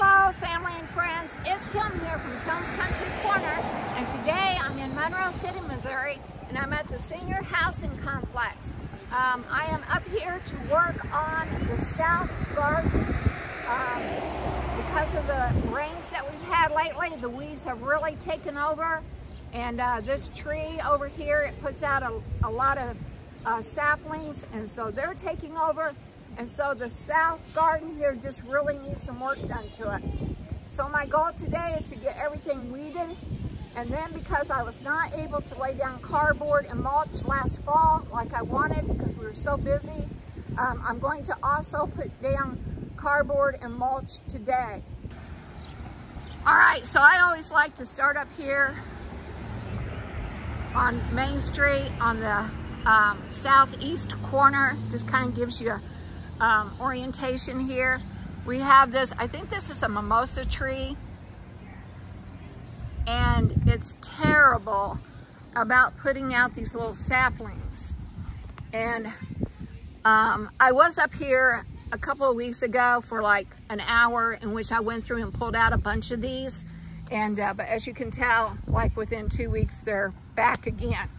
Hello family and friends, it's Kim here from Kim's Country Corner, and today I'm in Monroe City, Missouri, and I'm at the senior housing complex. I am up here to work on the south garden. Because of the rains that we've had lately, the weeds have really taken over, and this tree over here, it puts out a lot of saplings, and so they're taking over. And so the south garden here just really needs some work done to it. So my goal today is to get everything weeded. And then because I was not able to lay down cardboard and mulch last fall like I wanted because we were so busy, I'm going to also put down cardboard and mulch today. All right, so I always like to start up here on Main Street on the southeast corner. Just kind of gives you a orientation here. We have this, I think this is a mimosa tree, and it's terrible about putting out these little saplings. And I was up here a couple of weeks ago for like an hour in which I went through and pulled out a bunch of these, and but as you can tell, like within 2 weeks they're back again.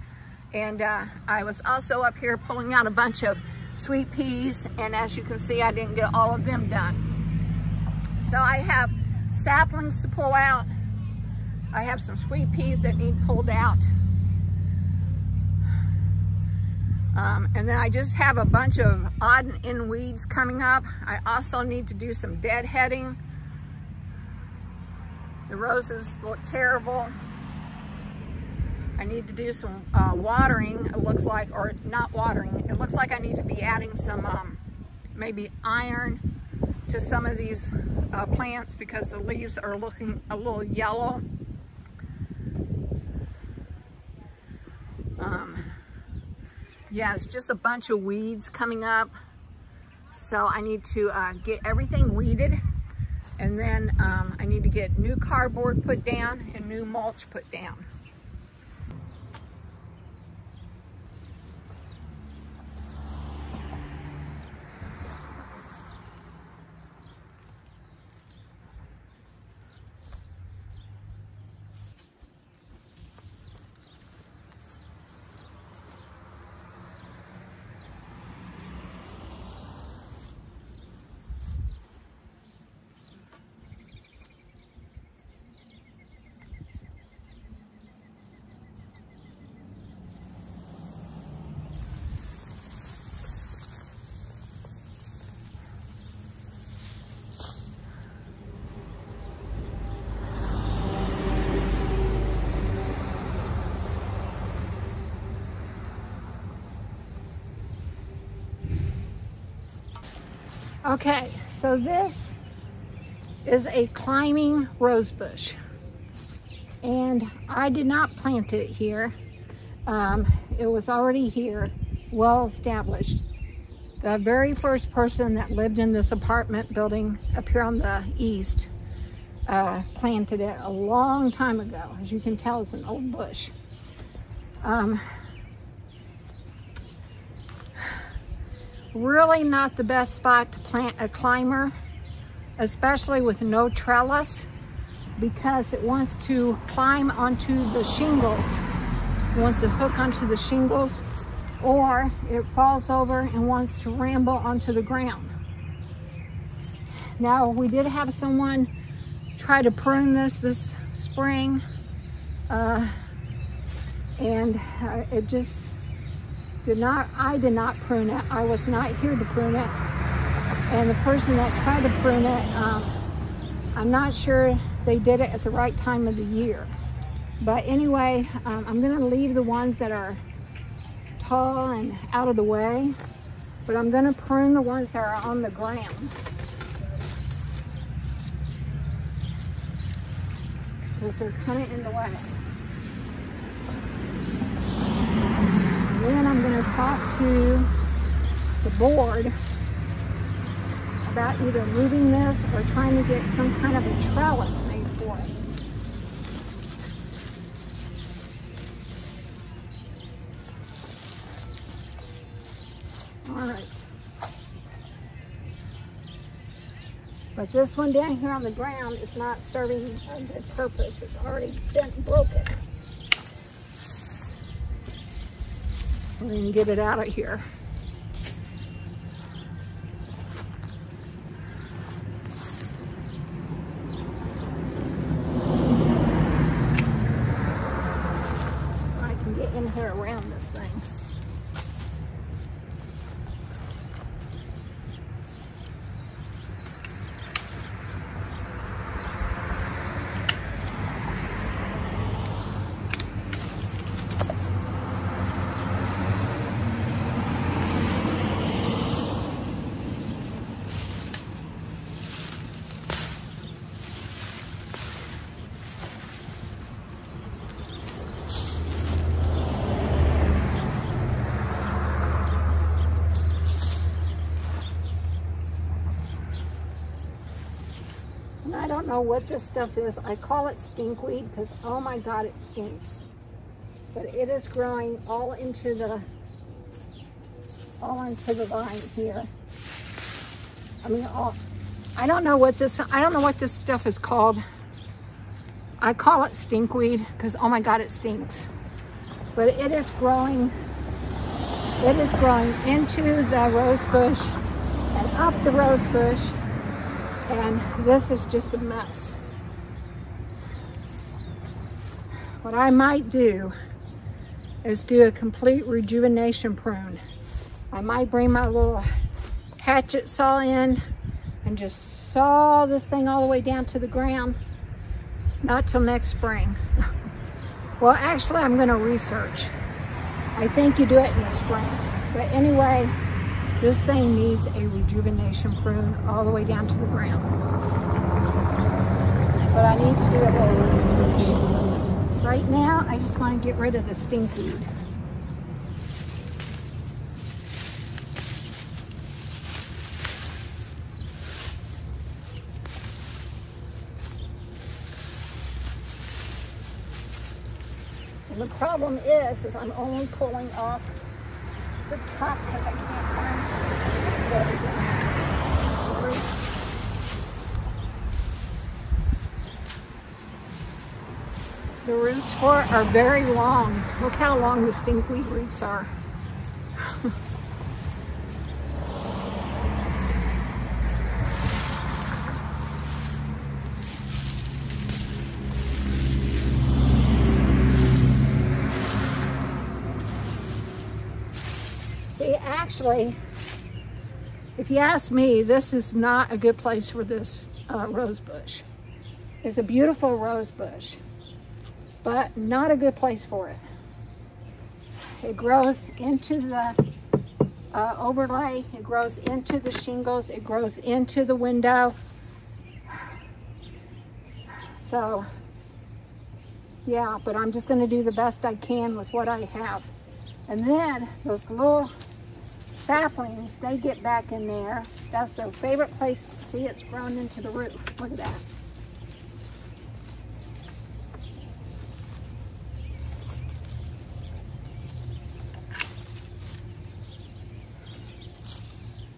And I was also up here pulling out a bunch of sweet peas, and as you can see, I didn't get all of them done. So I have saplings to pull out. I have some sweet peas that need pulled out. And then I just have a bunch of odd and end weeds coming up. I also need to do some deadheading. The roses look terrible. I need to do some watering, it looks like, or not watering. It looks like I need to be adding some maybe iron to some of these plants because the leaves are looking a little yellow. Yeah, it's just a bunch of weeds coming up. So I need to get everything weeded, and then I need to get new cardboard put down and new mulch put down. Okay, so this is a climbing rose bush, and I did not plant it here. It was already here, well established. The very first person that lived in this apartment building up here on the east planted it a long time ago. As you can tell, it's an old bush. Really not the best spot to plant a climber, especially with no trellis, because it wants to climb onto the shingles. It wants to hook onto the shingles, or it falls over and wants to ramble onto the ground. Now, we did have someone try to prune this spring, and it just I did not prune it. I was not here to prune it. And the person that tried to prune it, I'm not sure they did it at the right time of the year. But anyway, I'm gonna leave the ones that are tall and out of the way, but I'm gonna prune the ones that are on the ground. Because they're kind of in the way. Then I'm going to talk to the board about either moving this or trying to get some kind of a trellis made for it. All right. But this one down here on the ground is not serving a good purpose. It's already bent and broken. We're going to get it out of here. So I can get in here around this thing. I don't know what this stuff is. I call it stinkweed because, oh my God, it stinks. But it is growing all into the vine here. I mean, I don't know what this stuff is called. I call it stinkweed because, oh my God, it stinks. But it is growing into the rose bush and up the rose bush. And this is just a mess. What I might do is do a complete rejuvenation prune. I might bring my little hatchet saw in and just saw this thing all the way down to the ground. Not till next spring. Well, actually, I'm gonna research. I think you do it in the spring. But anyway, this thing needs a rejuvenation prune all the way down to the ground. But I need to do a little research. Right now, I just want to get rid of the stinkweed. And the problem is I'm only pulling off the top because I can't find the roots. The roots for it are very long. Look how long the stinkweed roots are. See, actually, if you ask me, this is not a good place for this rose bush. It's a beautiful rose bush, but not a good place for it. It grows into the overlay, it grows into the shingles, it grows into the window. So, yeah, but I'm just gonna do the best I can with what I have. And then those little saplings, they get back in there. That's their favorite place to see. It's grown into the roof. Look at that.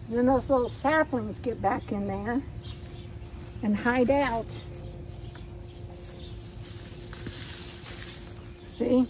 And then those little saplings get back in there and hide out. See?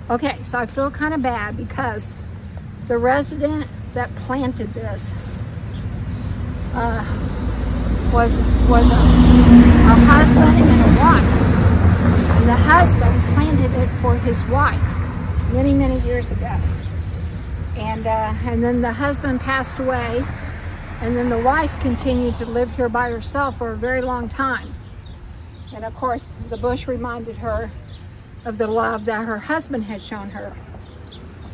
Okay, so I feel kind of bad because the resident that planted this was a husband and a wife. And the husband planted it for his wife many, many years ago. And then the husband passed away, and then the wife continued to live here by herself for a very long time. And of course, the bush reminded her of the love that her husband had shown her.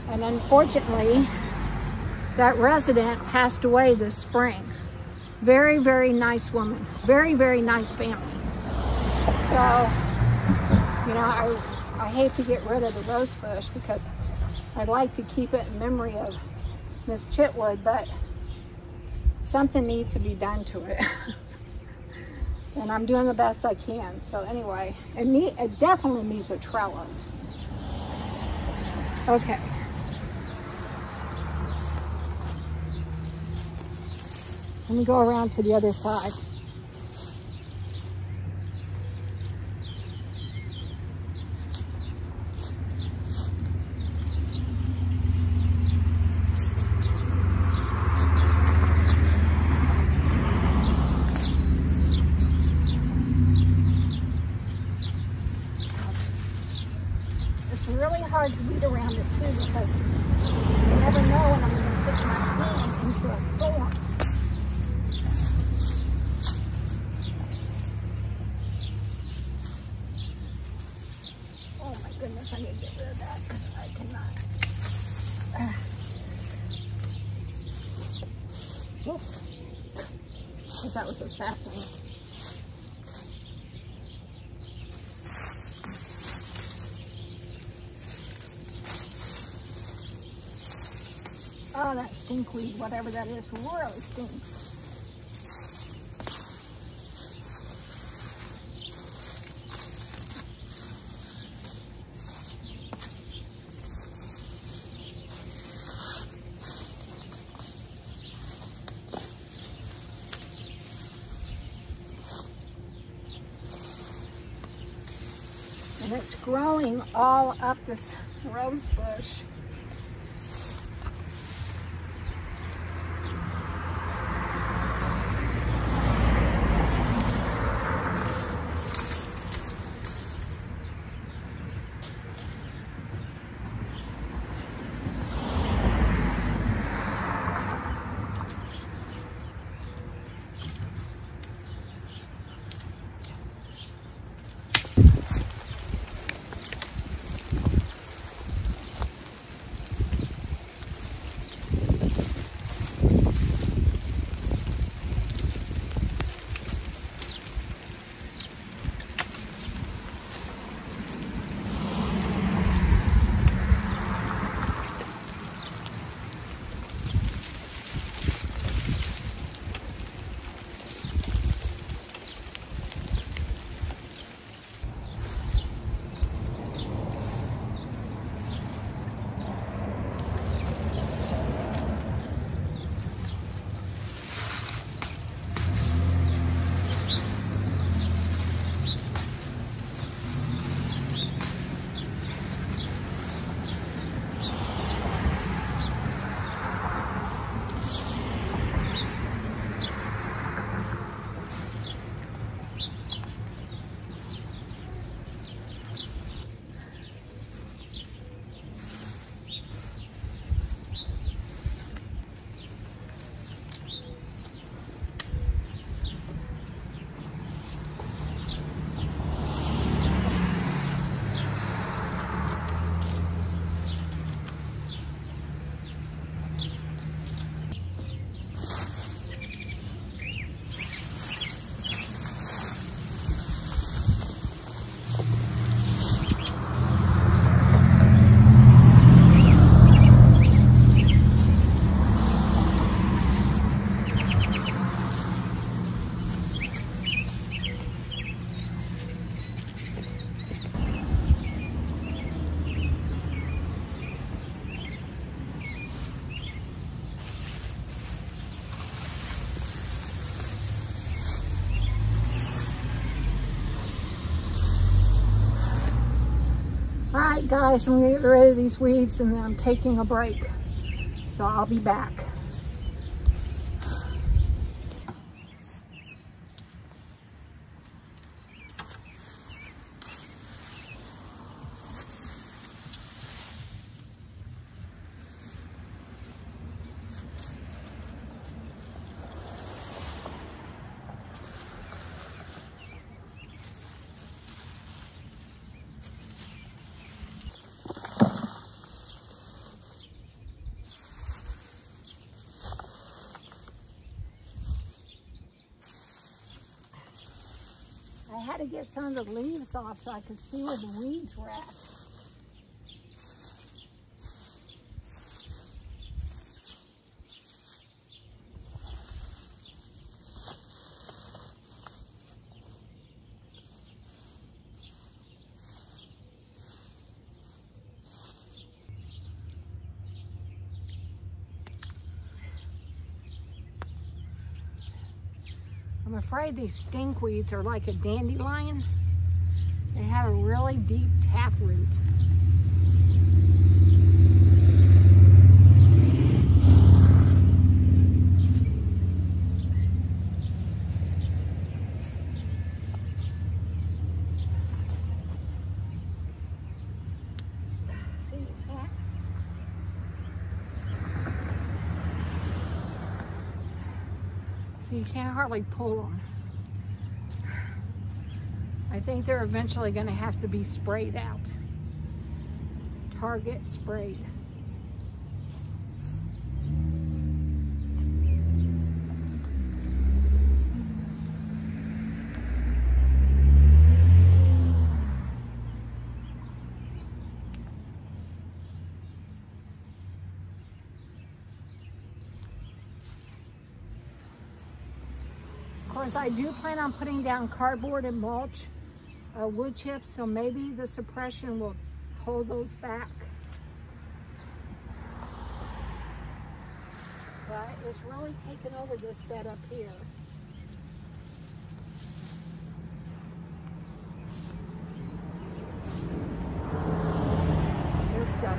And unfortunately, that resident passed away this spring. Very, very nice woman. Very, very nice family. So, you know, I hate to get rid of the rose bush because I'd like to keep it in memory of Miss Chitwood, but something needs to be done to it. And I'm doing the best I can. So anyway, it definitely needs a trellis. Okay. Let me go around to the other side. It's really hard to weed around it too because you never know when I'm going to stick my hand into a thorn. Oh my goodness, I need to get rid of that because I cannot. Whoops. I thought that was a sapling. Oh, that stinkweed, whatever that is, really stinks. And it's growing all up this rose bush. All right, guys, I'm gonna get rid of these weeds and then I'm taking a break. So I'll be back. had to get some of the leaves off so I could see where the weeds were at. I'm afraid these stinkweeds are like a dandelion. They have a really deep taproot. So you can't hardly pull them. I think they're eventually going to have to be sprayed out. Target sprayed. Of course, I do plan on putting down cardboard and mulch, wood chips, so maybe the suppression will hold those back. But it's really taken over this bed up here. This stuff.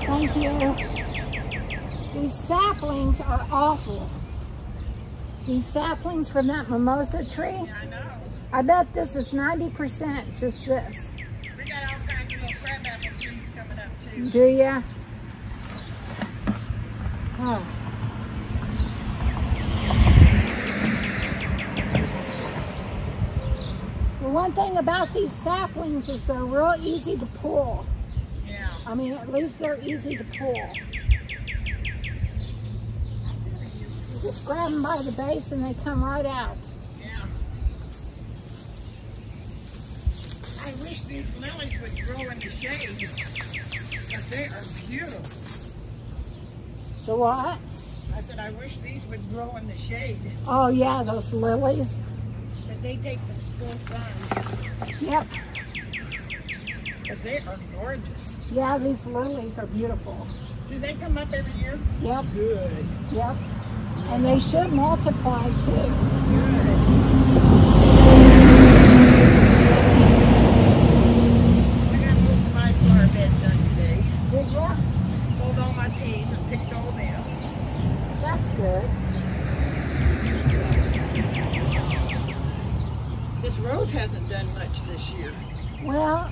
Thank you. These saplings are awful. These saplings from that mimosa tree. Yeah, I know. I bet this is 90% just this. We got all kinds of little crabapple trees coming up too. Do ya? Oh. The one thing about these saplings is they're real easy to pull. Yeah. I mean, at least they're easy to pull. You just grab them by the base and they come right out. Yeah. I wish these lilies would grow in the shade, but they are beautiful. So what? I said I wish these would grow in the shade. Oh yeah, those lilies. But they take the full sun. Yep. But they are gorgeous. Yeah, these lilies are beautiful. Do they come up every year? Yep. Good. Yep. And they should multiply too. Good. I got most of my flower bed done today. Did ya? Pulled all my peas and picked all them. That's good. This rose hasn't done much this year. Well,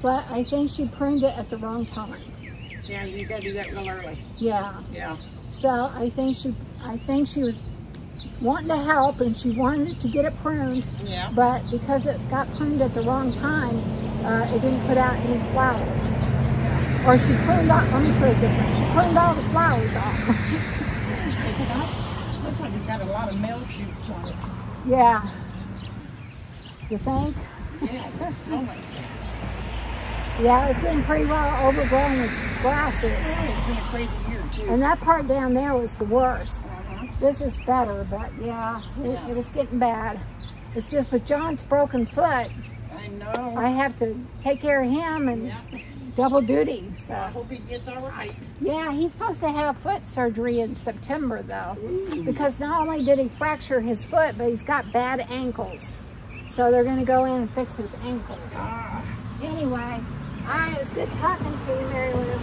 but I think she pruned it at the wrong time. Yeah, you gotta do that real early. Yeah. Yeah. So I think she was wanting to help and she wanted to get it pruned. Yeah. But because it got pruned at the wrong time, it didn't put out any flowers. Or she pruned out, let me put it this way, she pruned all the flowers off. Looks like it's got a lot of male shoots on it. Yeah. You think? Yeah, there's so much. Yeah, it's getting pretty well overgrown with grasses. Yeah, it's been a crazy year too. And that part down there was the worst. Uh-huh. This is better, but yeah, it was getting bad. It's just with John's broken foot, I know. I have to take care of him and Yeah. double duty. I So hope he gets all right. yeah, he's supposed to have foot surgery in September though. Ooh. Because not only did he fracture his foot, but he's got bad ankles. So they're gonna go in and fix his ankles. Ah. Anyway, all right, it was good talking to you, Mary Lou.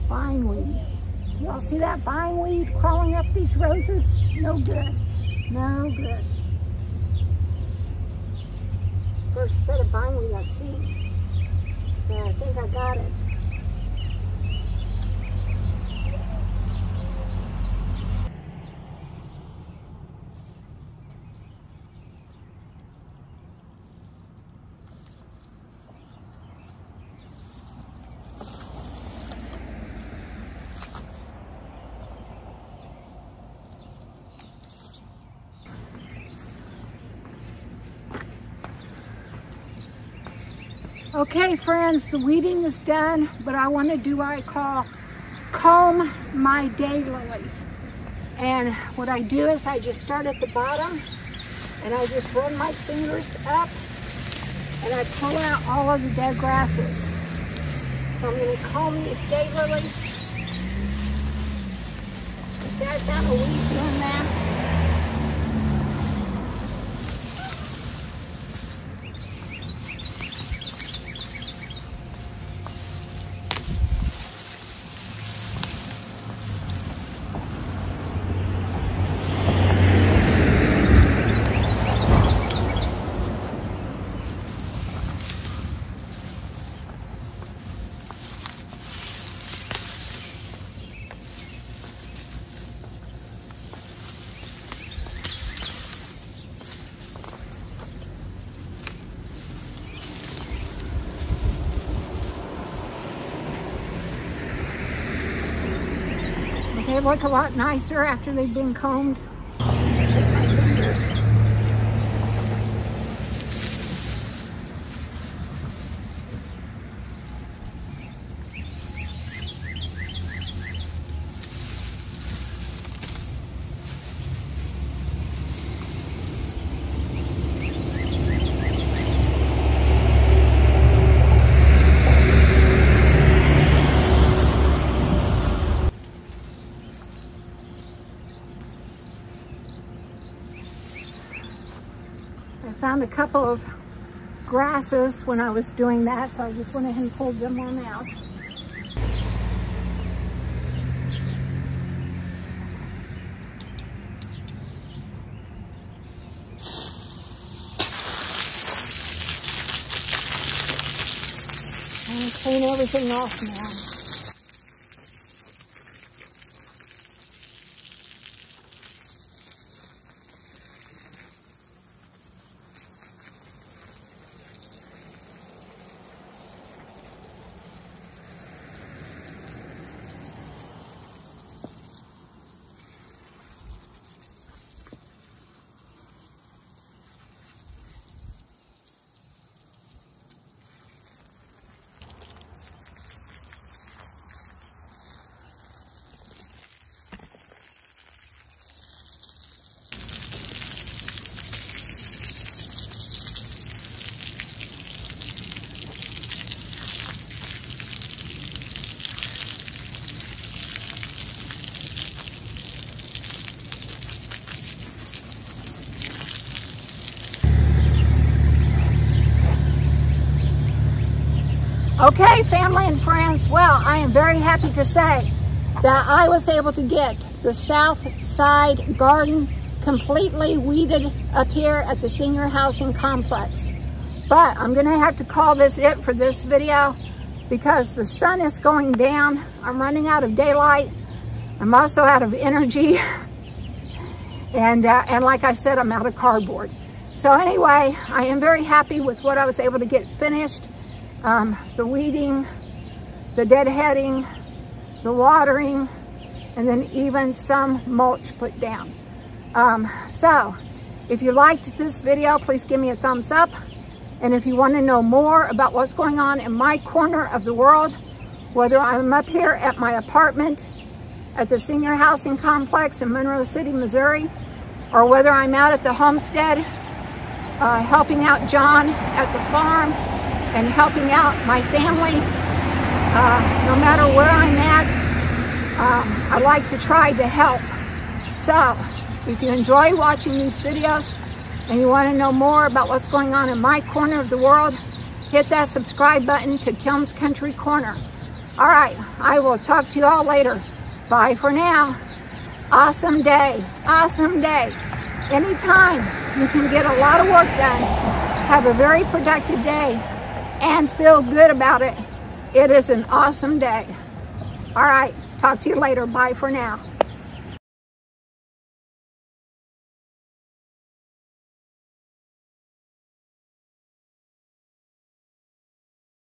Bindweed. Y'all see that bindweed crawling up these roses? No good. No good. It's the first set of bindweed I've seen. So I think I got it. Okay friends, the weeding is done, but I want to do what I call comb my daylilies. And what I do is I just start at the bottom and I just run my fingers up and I pull out all of the dead grasses. So I'm going to comb these daylilies. There's that a weed doing that. They look a lot nicer after they've been combed. Just take my fingers. I found a couple of grasses when I was doing that, so I just went ahead and pulled them on out. And clean everything off now. Okay, family and friends, well, I am very happy to say that I was able to get the south side garden completely weeded up here at the senior housing complex. But I'm gonna have to call this it for this video because the sun is going down. I'm running out of daylight. I'm also out of energy. And like I said, I'm out of cardboard. So anyway, I am very happy with what I was able to get finished. The weeding, the deadheading, the watering, and then even some mulch put down. So if you liked this video, please give me a thumbs up. And if you want to know more about what's going on in my corner of the world, whether I'm up here at my apartment at the senior housing complex in Monroe City, Missouri, or whether I'm out at the homestead helping out John at the farm and helping out my family, no matter where I'm at, I like to try to help. So if you enjoy watching these videos and you want to know more about what's going on in my corner of the world, hit that subscribe button to Kilm's Country Corner. All right, I will talk to you all later. Bye for now. Awesome day, awesome day. Anytime you can get a lot of work done, have a very productive day, and feel good about it, it is an awesome day. All right, talk to you later. Bye for now.